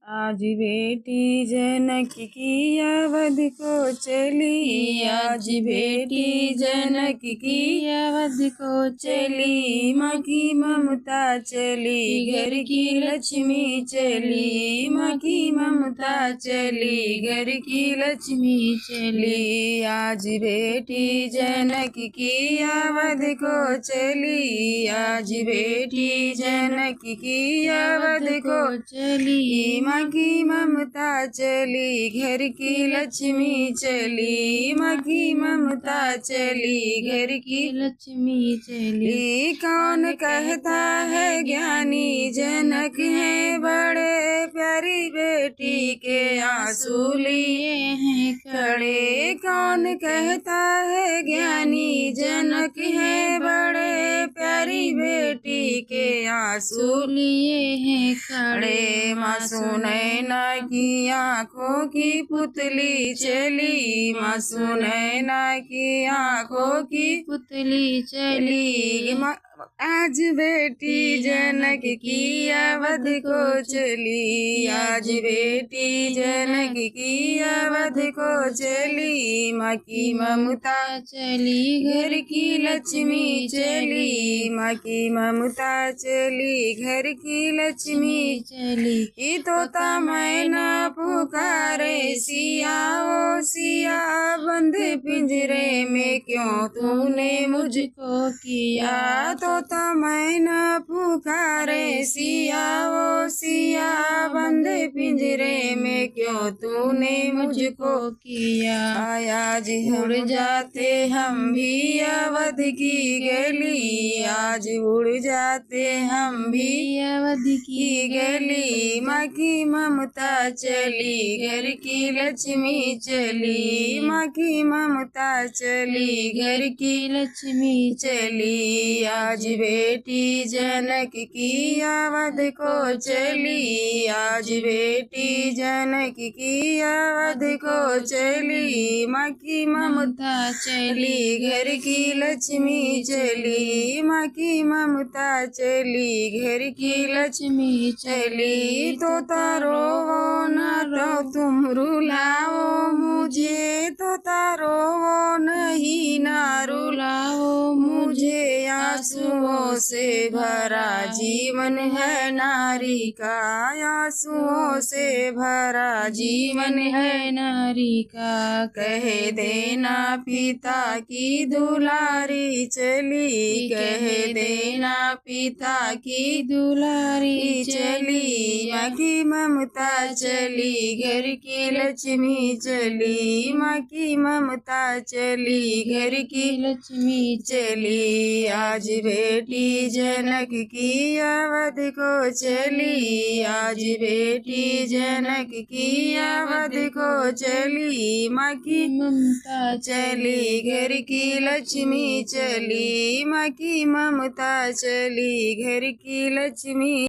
आज बेटी जनक की अवध को चली, आज बेटी जनक की अवध को चली। माँ की ममता चली, घर की लक्ष्मी चली। माँ की ममता चली, घर की लक्ष्मी चली। आज बेटी जनक की अवध को चली, आज बेटी जनक की अवध को चली। माँ की ममता चली, घर की लक्ष्मी चली। माँ की ममता चली, घर की लक्ष्मी चली। कौन कहता है ज्ञानी जनक है बड़े, प्यारी बेटी के आंसू लिए हैं खड़े। कौन कहता है ज्ञानी जनक है बड़े, प्यारी बेटी के आंसू लिए हैं खड़े। मासूम नैना की आँखों की पुतली चली, मासूम नैना की आँखों की पुतली चली। आज बेटी जनक की अवध को चली, आज बेटी जनक की अवध को चली। माँ की ममता चली, घर की लक्ष्मी चली। माँ की ममता चली, घर की लक्ष्मी चली। तोता मैना पुकारे सिया ओ सिया, बंद पिंजरे में क्यों तूने मुझको किया। तोता मैना पुकारे सिया ओ सिया, बंद पिंजरे में क्यों तूने मुझको किया। आज उड़ जाते हम भी अवध की गली, आज उड़ जाते हम भी अवध की गली। माँ की ममता चली, घर की लक्ष्मी चली। माँ की ममता चली, घर की लक्ष्मी चली। आज बेटी जनक की अवध को चली, आज बेटी जनक की अवध को चली। माँ की ममता चली, घर की लक्ष्मी चली। माँ की ममता चली, घर की लक्ष्मी चली। तोता रोवो न रो तुम रुलाओ मुझे, तोता रोवो नहीं ना रुलाओ मुझे। आंसुओं से भरा जीवन है नारी का, आंसुओं से भरा जीवन है नारी का। कह देना पिता की दुलारी चली, कह देना पिता की दुलारी चली। माँ की ममता चली, घर की लक्ष्मी चली। माँ की ममता चली, घर की लक्ष्मी चली। आज बेटी जनक की अवध को चली, आज बेटी जनक की अवध को चली। माँ की ममता चली, घर की लक्ष्मी चली। माँ की ममता चली, घर की लक्ष्मी